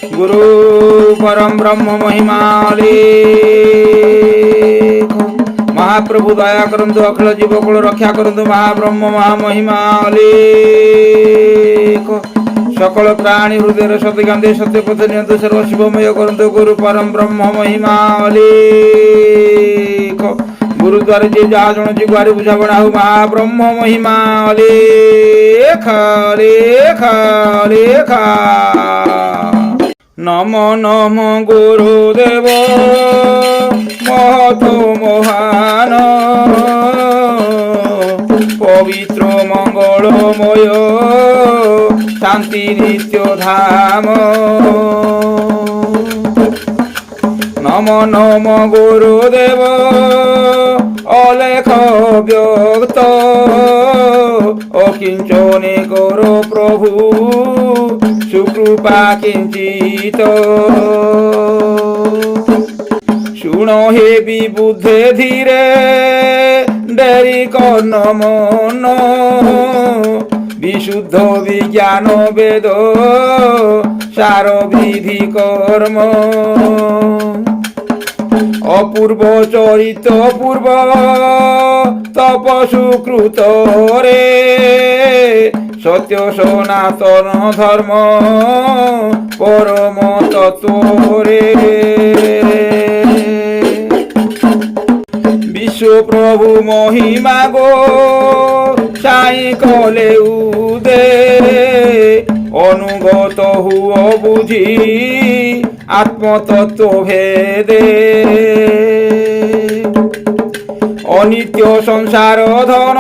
गुरु परम ब्रह्म महिमाले महाप्रभु दया करंतु अखिल जीवकुल रक्षा करंतु महाब्रह्म महामहिमाले सकल प्राणी हृदय सत्य गांधे सत्य पथ नियंतु सर्व शिवमय करंतु गुरु परम ब्रह्म महिमाले गुरुद्वारे जे जहा जन जीवारे बुझाबणा हो महाब्रह्म महिमाले लेख नम नम गुरुदेव महतो महान पवित्र मंगलमय शांति नित्य धाम नम नम गुरुदेव अलेख व्यक्त अकिंचने गुरु प्रभु सुकृपा किंचित शुण हे विबुद्धे धीरे डेरी कर्ण मन विशुद्ध विज्ञान वेद सार विधि कर्म अपूर्व चरित पूर्व तपसुकृत रे सत्य सनातन धर्म परम तत्व रे विश्व प्रभु महिमा गो साई कले उदे अनुगत हुआ बुझी आत्मतत्व भेदे अनित्य संसार धन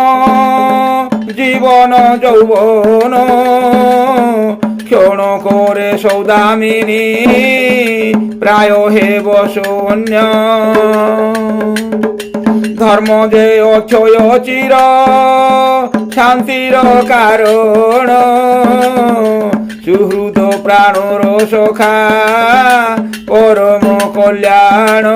जीवन यौवन क्षण करे सौदामिनी प्राय हेब शून्य धर्म जे अक्षय चिर शांतिर कारण सुहृद प्राणर सखा परम कल्याण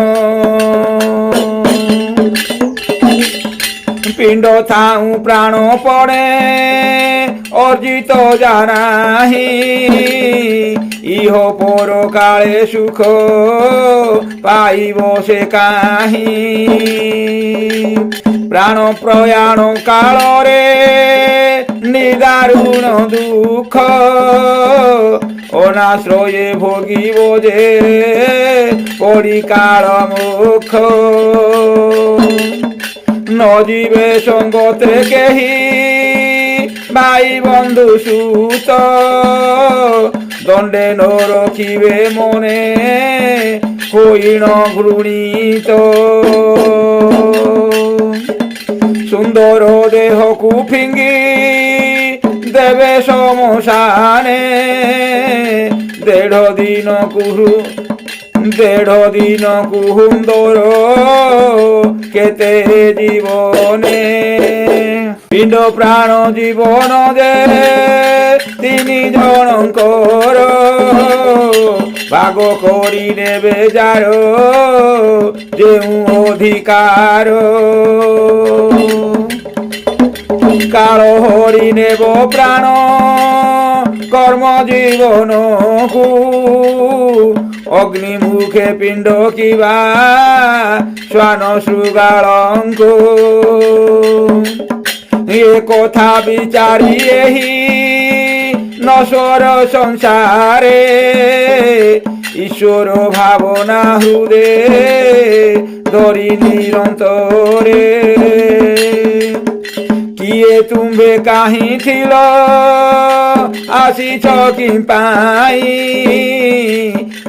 पिंड थाऊ प्राण पड़े अर्जित जानाही इह पर काले सुख पाइब से काहि प्राण प्रयाण काल रे निदारुण दुख अनाश्रये भोगिब जे पड़ी काल मुख न जीवे संगते केही भाई बंधु सुत दंडे न रखिबे मने होई न घृणीत सुंदर देह को फिंगी देवे समशाने देढ़ दिन कुहुंदर केते जीवने पिंड प्राण जीवन दे तीन जनकर भाग करी नेबे जार जेउ अधिकार काल हरि नेब प्राण कर्म जीवन को अग्नि मुखे पिंड किबा श्वान शृगालंको ये कथा विचारी एही नश्वर संसारे ईश्वर भावना हृदय धरी निरंतरे किए तुम्बे काहीं थिल आसीछ कि पाई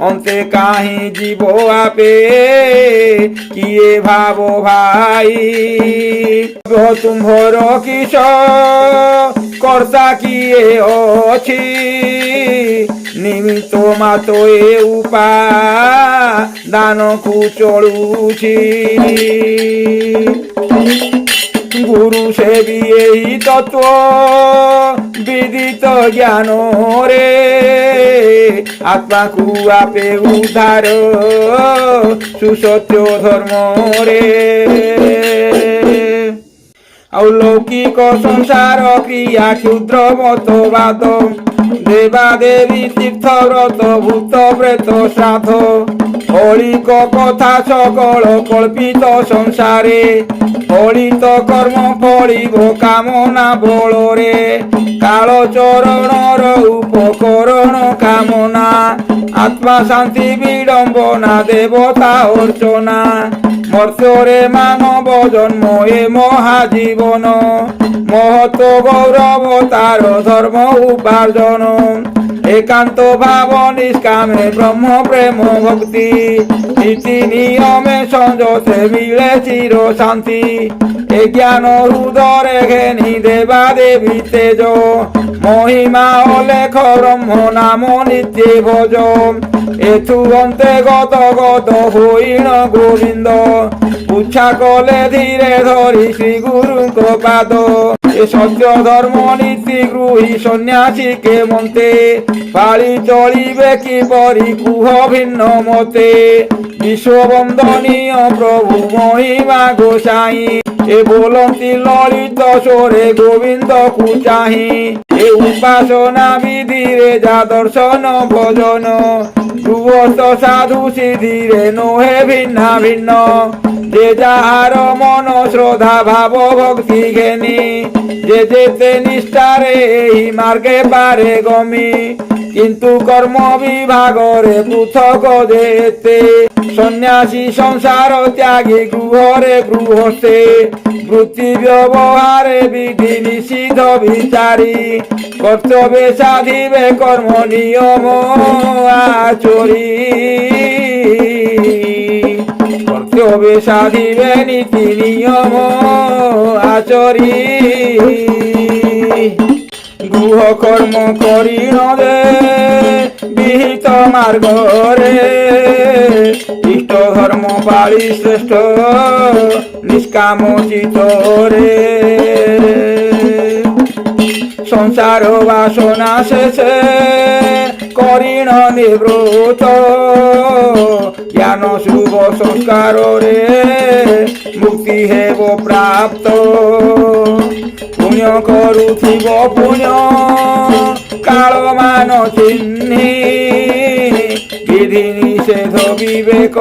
अंते काहीं जीव आपे किए भाव भाई तुम्भर किस कर्ता किए अछि निमित्त मातो ए उपा दान को चलुछि गुरु से भी यही तत्व विदित ज्ञान रे आत्मा को आपे उद्धार सुसत्य धर्म रे ଆଉ ଲୌକିକ ସଂସାର କ୍ରିୟା କ୍ଷୁଦ୍ର ମତବାଦ ଦେବା ଦେବୀ ତୀର୍ଥ ବ୍ରତ ଭୂତ ପ୍ରେତ ଶ୍ରାଦ୍ଧ ଅଳିକ କଥା ସକଳ କଳ୍ପିତ ସଂସାରେ ଫଳିତ କର୍ମ ଫଳିବ କାମନା ବଳରେ କାଳ ଚରଣର ଉପକରଣ କାମନା ଆତ୍ମା ଶାନ୍ତି ବିଡ଼ମ୍ବନା ଦେବତା ଅର୍ଚ୍ଚନା ମର୍ତ୍ତ୍ୟରେ ମାନବ ଜନ୍ମ ଏ ମହାଜୀବନ মহৎ গৌরব তার ধর্ম উপার্জন একান্ত ভাব নিষ্কামে ব্রহ্ম প্রেম ভক্তি নীতি নিয়মে সংযতে মিলে চির শান্তি এ জ্ঞান হৃদরে ঘেনি দেবা দেবী তেজ মহিমা অলেখ ব্রহ্ম নাম নিত্য ভজ এথু অন্তে গত গত হইণ গোবিন্দ উচ্ছা কলে ধীরে ধরি শ্রী গুরুଙ୍କ পাদ এ সত্য ধর্ম নীতি গৃহী সন্ন্যাসী কে মন্তে পাଳି চলিবে কিপরি কুহ ভিন্ন মতে বিশ্ববন্দনীয় প্রভু মহিমা গোসাই এ বলন্তি ললিত স্বরে গোবিন্দକୁ চাহি এ উপাসনা বিধিরে যা দর্শন ভজন গৃহস্থ সাধু সিধিরে নোহে ভিন্না ভিন্ন যে যাহার মন শ্রদ্ধা ভাব ভক্তি ঘেনি যে যেতে নিষ্ঠারে এই মার্গে পারে গমি কিন্তু কর্ম বিভাগরে পৃথক যেতে সন্ন্যাসী সংসার ত্যাগী গৃহরে গৃহস্থে বৃত্তি ব্যবহারে বিধি নিষিদ্ধ বিচারি কর্তব্যে সাধিবে কর্ম নিয়ম আচরি কর্তব্যে সাধিবে নীতি নিয়ম আচরি গৃহ কর্ম করি নদে বিহিত মার্গরে ইষ্ট ধর্ম পালি শ্রেষ্ঠ নিষ্কাম চিতরে সংসার বাসনা শেষে করিণ নিবৃত জ্ঞান শুভ সংস্কারে মুক্তি হেব প্রাপ্ত পুণ্য করুথিব পুণ্য কাল মান চিহ্নি বিধি নিষেধ বিবেক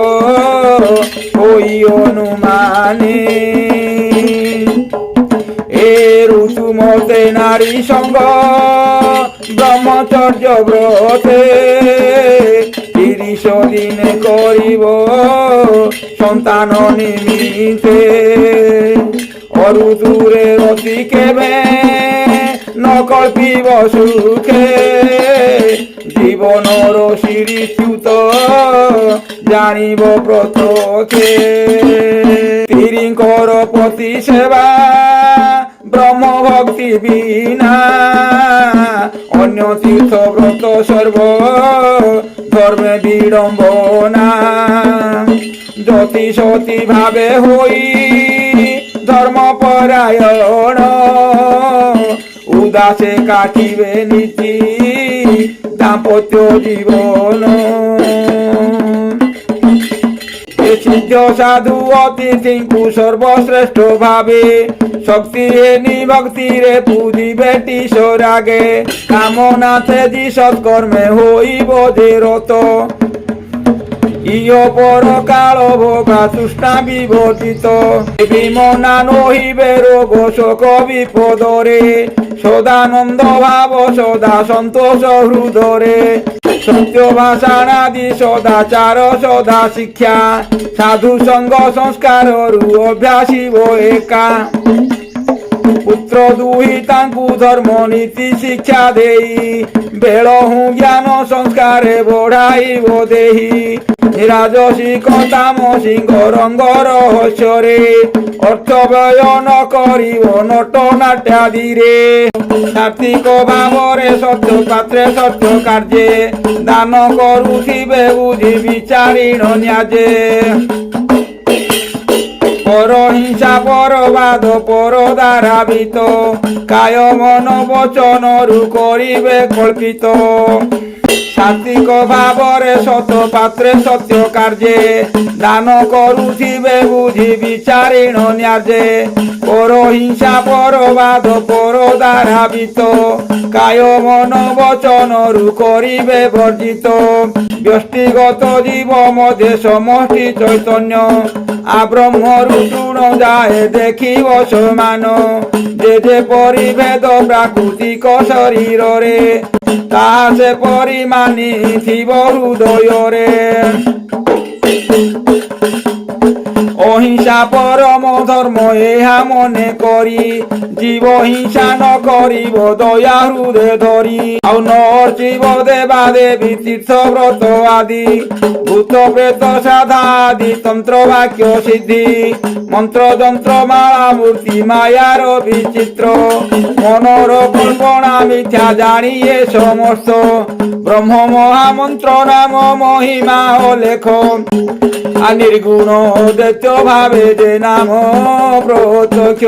ওই অনুমানে এ ঋতু মতে নারী সঙ্গ ব্রহ্মচর্য ব্রতে 30 দিনে করিব সন্তান নিমিতে অরু দূরে অতি কেবে নকল্পিব সুখে জীবনর সিঁড়িচ্যুত জানিব প্রত্যক্ষে তিরিঙ্কর পতি সেবা ব্রহ্ম ভক্তি বিনা অন্য তীর্থ ব্রত সর্ব ধর্মে বিড়ম্বনা যতি সতী ভাবে হই ধর্মপরায়ণ উদাসে কাটিবে নীতি দাম্পত্য জীবন সিদ্ধ সাধু অতিথিଙ୍କୁ সর্বশ্রেষ্ঠ ভাবে শক্তি নিভক্তিরে পূজিবে টিশরাগে কামনাতে যি সৎকর্মে হইব যে রত ইয় পর কাল ভোগা তৃষ্ণা বিবর্জিত বিমনা নহিবে রোগ শোক বিপদরে সদানন্দ ভাব সদা সন্তোষ হৃদরে সত্য ভাষাণাদি সদাচার সদা শিক্ষা সাধু সঙ্গ সংস্কারରୁ অভ্যাসিব একা পুত্র দুহি তাଙ୍କୁ ধর্ম নীতি শিক্ষা দেই বেଳহୁ জ্ঞাନ ସଂସ୍କାରେ ବଢାଇବ ଦେହି ରାଜସିକ ତାମସିକ ରଙ୍ଗ ରହସ୍ୟରେ ଅର୍ଥ ବ୍ୟୟ ନ କରିବ ନଟ ନାଟ୍ୟାଦିରେ ସାତ୍ବିକ ଭାବରେ ସତ୍ୟ ପାତ୍ରେ ସତ୍ୟ କାର୍ଯ୍ୟେ ଦାନ କରୁଥିବେ ବୁଝି ବିଚାରିଣ ନ୍ୟାଜେ পরহিংসা পরবাদ পরদারাবিত কায় মন বচনরু করিবে কল্পিত ସାତ୍ଵିକ ଭାବରେ ସତ ପାତ୍ରେ ସତ୍ୟ କାର୍ଯ୍ୟେ ଦାନ କରୁଥିବେ ବୁଝି ବିଚାରିଣ ନ୍ୟାର୍ଯ୍ୟେ ପର ହିଂସା ପରବାଦ ପର ଦାରାବିତ କାୟ ମନ ବଚନରୁ କରିବେ ବର୍ଜିତ ବ୍ୟଷ୍ଟିଗତ ଜୀବ ମଧ୍ୟ ସମଷ୍ଟି ଚୈତନ୍ୟ ଆବ୍ରହ୍ମରୁ ତୃଣ ଯାଏ ଦେଖିବ ସମାନ ଯେ ଯେ ପରିଭେଦ ପ୍ରାକୃତିକ ଶରୀରରେ ତାହା ସେ ପରିମାନି ଥିବ ହୃଦୟରେ ଅହିଂସା ପରମ ଧର୍ମ ଏହା ମନେ କରି ଜୀବ ହିଂସା ନ କରିବ ଦୟା ହୃଦୟ ଧରି ଆଉ ନ ଅର୍ଚିବ ଦେବା ଦେବୀ ତୀର୍ଥ ବ୍ରତ ଆଦି ଭୂତ ପ୍ରେତ ସାଧା ଆଦି ତନ୍ତ୍ର ବାକ୍ୟ ସିଦ୍ଧି ମନ୍ତ୍ର ଯନ୍ତ୍ର ମାଳା ମୂର୍ତ୍ତି ମାୟାର ବିଚିତ୍ର ମନର କଳ୍ପନା ମିଥ୍ୟା ଜାଣିଏ ସମସ୍ତ ବ୍ରହ୍ମ ମହାମନ୍ତ୍ର ନାମ ମହିମା ଅଲେଖ ନିର୍ଗୁଣ ଦୈତ୍ୟ ଭାবে যে নাম প্রত্যক্ষ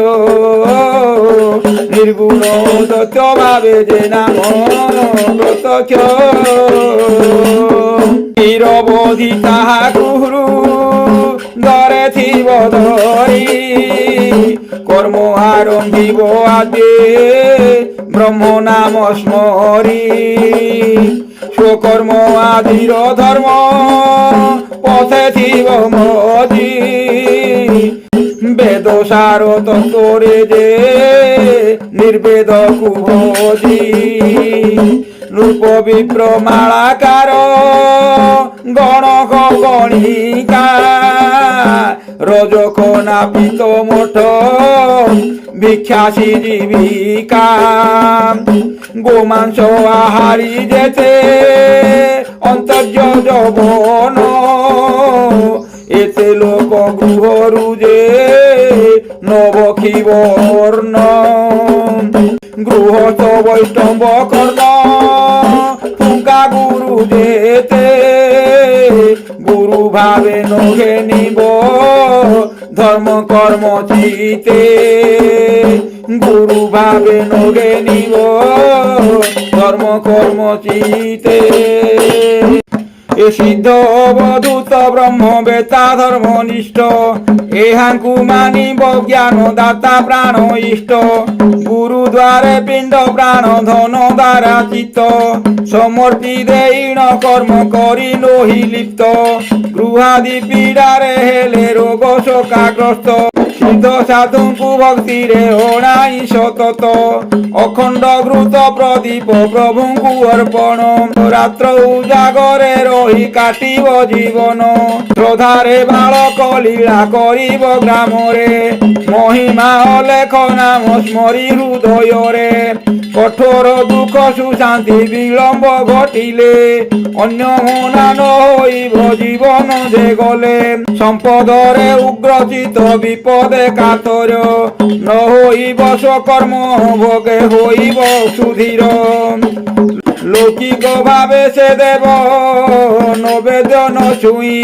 নির্গুণ দৈত্য ভাবে যে নাম প্রত্যক্ষ নিরবধি তাহা গুরু দরে থিব ধরি কর্ম আরম্ভিব আদে ব্রহ্ম নাম স্মরি স্বকর্ম আদির ধর্ম পথে থিব মজি বেদ সার তত্ত্বরে যে নির্বেদ কুভজি রূপ বিপ্র মালাকার গণক গণিকা রজক নাপিত মঠ ভিক্ষাসী জীবিকা গোমাংস আহারি যেতে অন্তর্য যবন এতে লোক গৃহরু যে নবক্ষী বর্ণ গৃহস্থ বৈষ্ণব কর্ণ তুঙ্কা গুরু যেতে গুরু ভাবে নহে নিব ধর্ম কর্ম চিতে গুরু ভাবে নহে নিব ধর্ম কর্ম চিতে এ সিদ্ধ অবধূত ব্রহ্ম বেতা ধর্মনিষ্ঠ এহাঙ্কু মানিব জ্ঞান দাতা প্রাণ ইষ্ট গুরু দ্বারে পিণ্ড প্রাণ ধন দ্বারা চিত্ত সমর্পি দেইণ কর্ম করি নহি লিপ্ত গৃহাদি পীড়ারে হেলে রোগ শোকাগ্রস্ত সিদ্ধ সাধুଙ୍କୁ ভক্তিরে অনাই সতত অখণ্ড ঘৃত প্রদীপ প্রভুଙ୍କୁ অর্পণ রাত্র উজাগরে রহি কাটিব জীবন শ্রদ্ধারে বালক লীলা করিব গ্রামরে মহিমা অলেখ নাম স্মরি হৃদয়রে কঠোর দুঃখ সুশান্তি বিলম্ব ঘটিলে অন্য মনা ন হইব জীবন যে গলে সম্পদরে উগ্রচিত বিপদে কাতর ন হইব স্বকর্ম ভোগে হইব সুধীর লৌকিক ভাবে সে দেব নবেদন ছুঁই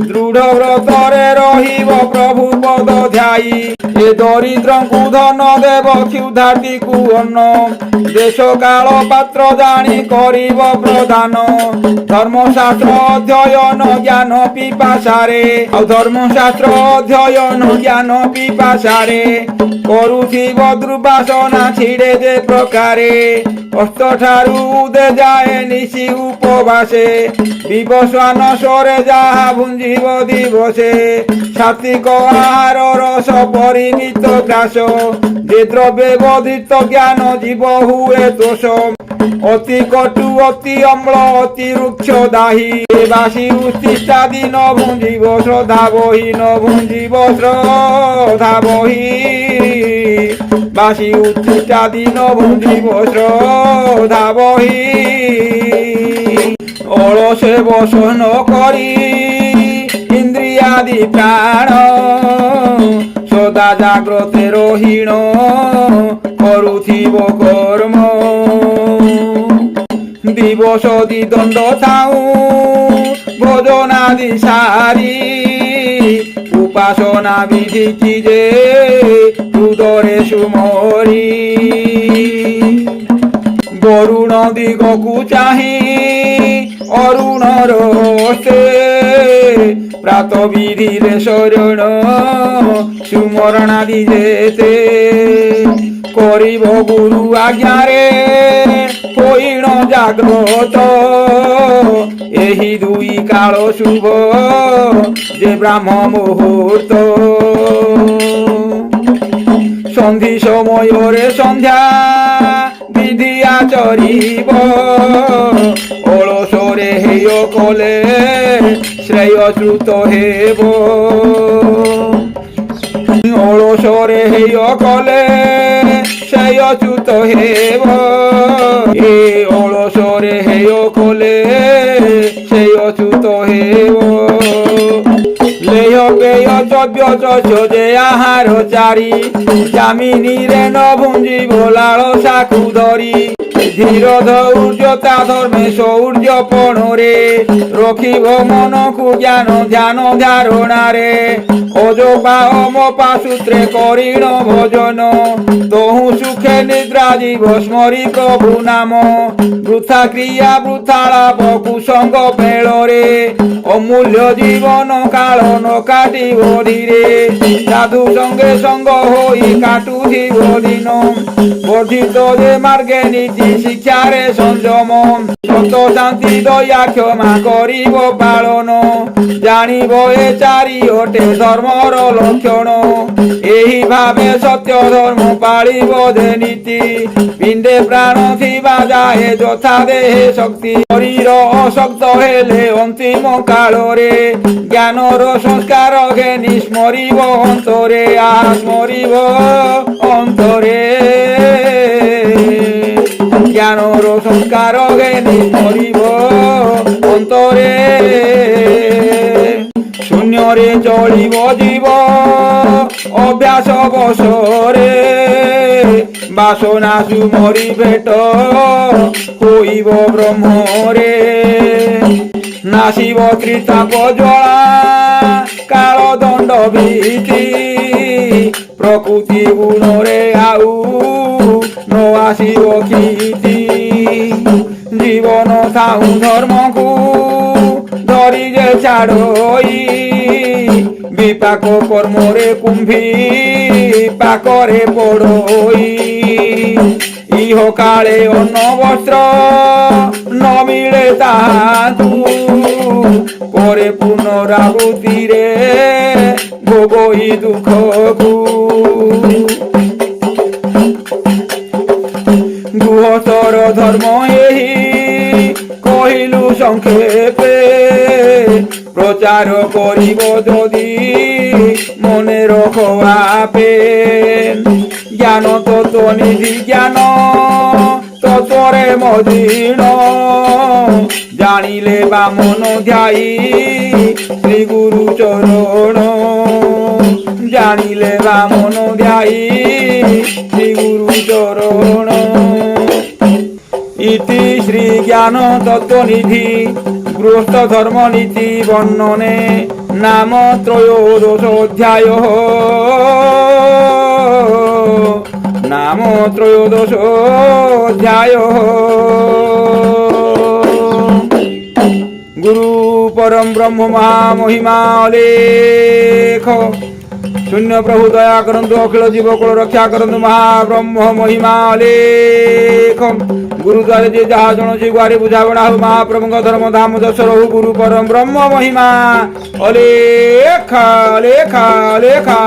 দৃঢ় ব্রতরে রহিব প্রভু পদ ধ্যায়ী এ দরিদ্রଙ୍କୁ ধন দেব ক্ষুধার্তীକୁ অন্ন দেশ কাଳ পাত্র জানি করিব প্রদান ধর্মশাস্ত্র অধ্যয়ন জ্ঞান পিপাসারে ଆଉ ধর্মশাস্ত্র অধ্যয়ন জ্ঞান পিপাসারে କରୁଥିବ ଦୁର୍ବାସନା ଛିଡ଼େ ଯେ ପ୍ରକାରେ ଅସ୍ତ ଠାରୁ ଉଦେ ଯାଏ ନିଶି ଉପବାସେ ବିବସ୍ୱାନ ସ୍ୱରେ ଯାହା ଭୁଞ୍ଜିବ ଦିବସେ ସାତ୍ୱିକ ଆହାର ରସ ପରିମିତ ଗ୍ରାସ যে দ্রব্যে বধিত জ্ঞান জীব হুয়ে দোষ অতি কটু অতি অম্ল অতি রুক্ষ দাহী বাসি উচ্ছিষ্টাদি ন ভুঞ্জিব শ্রদ্ধা বহি ন ভুঞ্জিব শ্রদ্ধা বহি বাসি উচ্ছিষ্টাদি ন ভুঞ্জিব শ্রদ্ধা বহি অলসে বসন করি ইন্দ্রিয়াদি প্রাণ সদা জাগ্রতে রহিণ করুথিব কর্ম দিবস দ্বিদণ্ড থাউ ভোজনাদি সারি উপাসনা বিধি কি যে হৃদরে সুমরি বরুণ দিগকু চাহি ଅରୁଣର ସେ ପ୍ରାତ ବିଧିରେ ଶରଣ ସୁମରଣାଦି ଯେତେ କରିବ ଗୁରୁ ଆଜ୍ଞାରେ ହୋଇଣ ଜାଗ୍ରତ ଏହି ଦୁଇ କାଳ ଶୁଭ ଯେ ବ୍ରାହ୍ମ ମୁହୂର୍ତ୍ତ ସନ୍ଧି ସମୟରେ ସନ୍ଧ୍ୟା ବିଧି ଆଚରିବ ଅଳସରେ ହେୟ କଲେ ଶ୍ରେୟଚ୍ୟୁତ ହେବ ଅଳସରେ ହେୟ କଲେ ଶ୍ରେୟଚ୍ୟୁତ ହେବ ଏ ଅଳସରେ ହେୟ କଲେ ଶ୍ରେୟଚ୍ୟୁତ ହେବ ଲେହ ପେୟ ଦ୍ରବ୍ୟ ଚର୍ଚ୍ଚ ଯେ ଆହାର ଚାରି ଯାମିନୀରେ ନ ଭୁଞ୍ଜିବ ଲାଳସାକୁ ଧରି ଧୀର ଧୈର୍ଯ୍ୟତା ଧର୍ମେ ସୌର୍ଯ୍ୟପଣରେ ରଖିବ ମନକୁ ଜ୍ଞାନ ଧ୍ୟାନ ଧାରଣାରେ ଅଯୋଗା ଅମପା ସୂତ୍ରେ କରିଣ ଭଜନ ତହୁଁ ସୁଖେ ନିଦ୍ରା ଯିବ ସ୍ମରି ପ୍ରଭୁ ନାମ ବୃଥା କ୍ରିୟା ବୃଥା ଲାଭ କୁସଙ୍ଗ ମେଳରେ ଅମୂଲ୍ୟ ଜୀବନ କାଳ ନ କାଟିବ ଧୀରେ ସାଧୁ ସଙ୍ଗେ ସଙ୍ଗ ହୋଇ କାଟୁଥିବ ଦିନ ବର୍ଦ୍ଧିତ ଯେ ମାର୍ଗେ ନୀତି ଶିକ୍ଷାରେ ସଂଯମ ସତ ଶାନ୍ତି ଦୟା କ୍ଷମା କରିବ ପାଳନ ଜାଣିବ ଏ ଚାରିଓଟେ ଧର୍ମର ଲକ୍ଷଣ ଏହି ଭାବେ ସତ୍ୟ ଧର୍ମ ପାଳିବ ଯେ ନୀତି ପିଣ୍ଡେ ପ୍ରାଣ ଥିବା ଯାଏ ଯଥା ଦେହେ ଶକ୍ତି ଶରୀର ଅଶକ୍ତ ହେଲେ ଅନ୍ତିମ କାଳରେ ଜ୍ଞାନର ସଂସ୍କାର ଘେନି ସ୍ମରିବ ଅନ୍ତରେ ସ୍ମରିବ ଅନ୍ତରେ ଜ୍ଞାନର ସଂସ୍କାର ଘେନି ସ୍ମରିବ ଅନ୍ତରେ ଶୂନ୍ୟରେ ଚଳିବ ଜୀବ ଅଭ୍ୟାସ ବଶରେ ବାସନା ସୁମରି ଭେଟ ହୋଇବ ବ୍ରହ୍ମରେ ନାସିବ ତ୍ରିତାପ ଜ୍ୱାଳା କାଳ ଦଣ୍ଡ ଭୀତି ପ୍ରକୃତି ଗୁଣରେ ଆଉ ନ ଆସିବ କ୍ଷିତି ଜୀବନ ଥାଉ ଧର୍ମକୁ ଧରି ଯେ ଛାଡ଼ଇ ବିପାକ କର୍ମରେ କୁମ୍ଭୀ ପାକରେ ପଡ଼ଇ ଇହ କାଳେ ଅନ୍ନ ବସ୍ତ୍ର ନ ମିଳେ ତାହାକୁ ପରେ ପୁନରାବୃତ୍ତିରେ ଭୋଗଇ ଦୁଃଖକୁ ଗୃହସ୍ଥର ଧର୍ମ ଏହି କହିଲୁ ସଂକ୍ଷେପେ ପ୍ରଚାର କରିବ ଯଦି ମନେ ରଖ ଆପେ ଜ୍ଞାନ ତତ୍ତ୍ୱ ନିଧି ଜ୍ଞାନ ତତ୍ତ୍ୱରେ ମଦିନ ଜାଣିଲେ ବାମନ ଧ୍ୟାଇ ଶ୍ରୀ ଗୁରୁ ଚରଣ ଜାଣିଲେ ବାମନ ଧ୍ୟାଇ ଶ୍ରୀ ଗୁରୁ ଚରଣ ইতি শ্রী জ্ঞান তত্ত্বনিধি গৃহস্থ ধর্মনীতি বর্ণনে নাম ত্রয়োদশ অধ্যায় নাম ত্রয়োদশ অধ্যায় গুরু পরম ব্রহ্ম মহামহিমা অলেখ শূন্য প্রভু দয়া করন্তু অখিল জীবকুল রক্ষা করন্তু মহাব্রহ্ম মহিমা অলেখ গুরুদ্বারে যে যাহা জনছি গুয়ারে বুঝাবଣା হু মহাপ্রভুଙ୍କ ধর্ম ধাম যশ রহু গুরু পরম ব্রহ্ম মহিমা অলেখ লেখা লেখা